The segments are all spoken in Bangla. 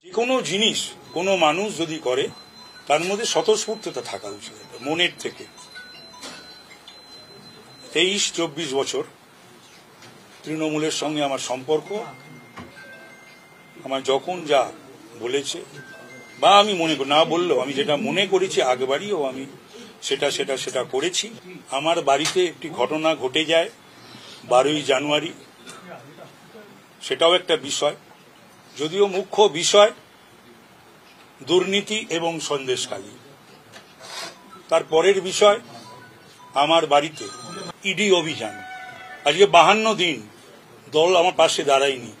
যে কোনো জিনিস কোনো মানুষ যদি করে তার মধ্যে স্বতঃস্ফূর্ততা থাকা উচিত মনের থেকে। 23-24 বছর তৃণমূলের সঙ্গে আমার সম্পর্ক, আমার যখন যা বলেছে বা আমি মনে করি না বললেও আমি যেটা মনে করেছি আগবাড়িও আমি সেটা করেছি। আমার বাড়িতে একটি ঘটনা ঘটে যায় 12ই জানুয়ারি, সেটাও একটা বিষয়, যদিও মুখ্য বিষয় দুর্নীতি এবং সন্দেশখালী। তার পরের বিষয় আমার বাড়িতে ইডি অভিযান। আজকে 52 দিন দল আমার পাশে দাঁড়ায়নি।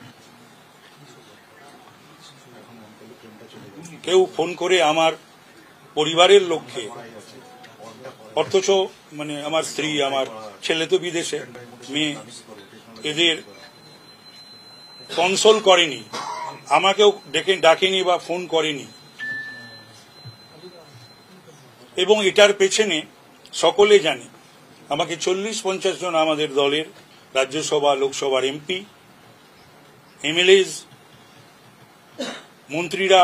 কেউ ফোন করে আমার পরিবারের লোককে, অথচ মানে আমার স্ত্রী, আমার ছেলে তো বিদেশে, মেয়ে, এদের কনসোল করেনি, আমাকেও ডাকেনি বা ফোন করেনি। এবং এটার পেছনে সকলে জানে আমাকে 40-50 জন আমাদের দলের রাজ্যসভা লোকসভার এমপি, এমএলএস, মন্ত্রীরা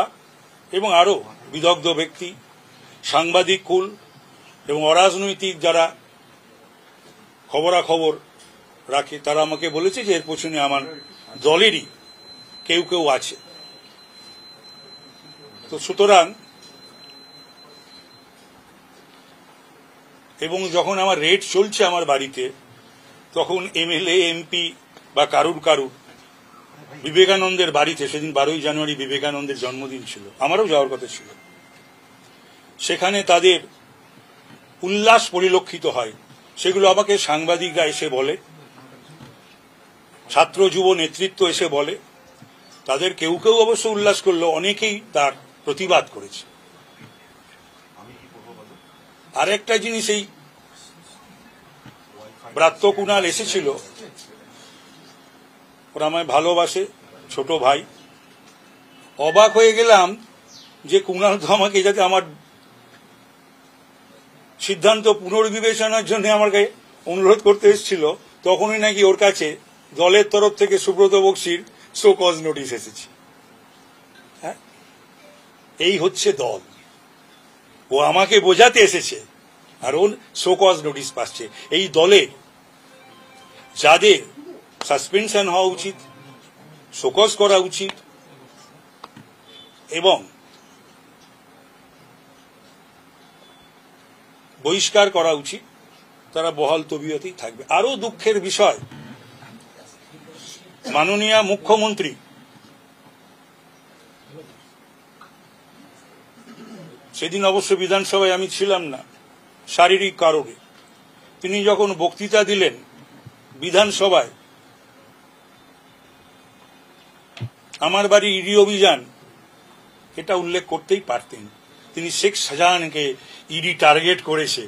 এবং আরো বিদগ্ধ ব্যক্তি, সাংবাদিক কুল এবং অরাজনৈতিক যারা খবরাখবর রাখে তারা আমাকে বলেছে যে এর পেছনে আমার দলেরই কেউ আছে। তো সুতরাং এবং যখন আমার রেড চলছে আমার বাড়িতে, তখন এমএলএ এমপি বা কারুর বিবেকানন্দের বাড়িতে, সেদিন 12ই জানুয়ারি বিবেকানন্দের জন্মদিন ছিল, আমারও যাওয়ার কথা ছিল, সেখানে তাদের উল্লাস পরিলক্ষিত হয়। সেগুলো আমাকে সাংবাদিকরা এসে বলে, ছাত্র যুব নেতৃত্ব এসে বলে। তাদের কেউ অবশ্য উল্লাস করলো, অনেকেই তার প্রতিবাদ করেছে। আরেকটা জিনিস, এই ব্রাত্য কুণাল এসেছিল, ওরা আমায় ভালোবাসে, ছোট ভাই। অবাক হয়ে গেলাম যে কুণাল তো আমাকে যাতে আমার সিদ্ধান্ত পুনর্বিবেচনার জন্য আমাকে অনুরোধ করতে এসেছিল, তখনই নাকি ওর কাছে দলের তরফ থেকে সুব্রত বক্সির শো কজ নোটিশ এসেছে। হ্যাঁ, এই হচ্ছে দল। ও আমাকে বোঝাতে এসেছে আর ওর শো কজ নোটিশ পাচ্ছে। এই দলে যাদের সাসপেনশন হওয়া উচিত, শোকজ করা উচিত এবং বহিষ্কার করা উচিত, তারা বহাল তবিয়তেই থাকবে। আরো দুঃখের বিষয়, মাননীয় মুখ্যমন্ত্রী সেদিন অবশ্য বিধানসভায় আমি ছিলাম না শারীরিক কারণে, তিনি যখন বক্তৃতা দিলেন বিধানসভায়, আমার বাড়ি ইডি অভিযান এটা উল্লেখ করতেই পারতেন। তিনি শেখ শাহজাহানকে ইডি টার্গেট করেছে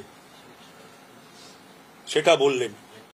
সেটা বললেন।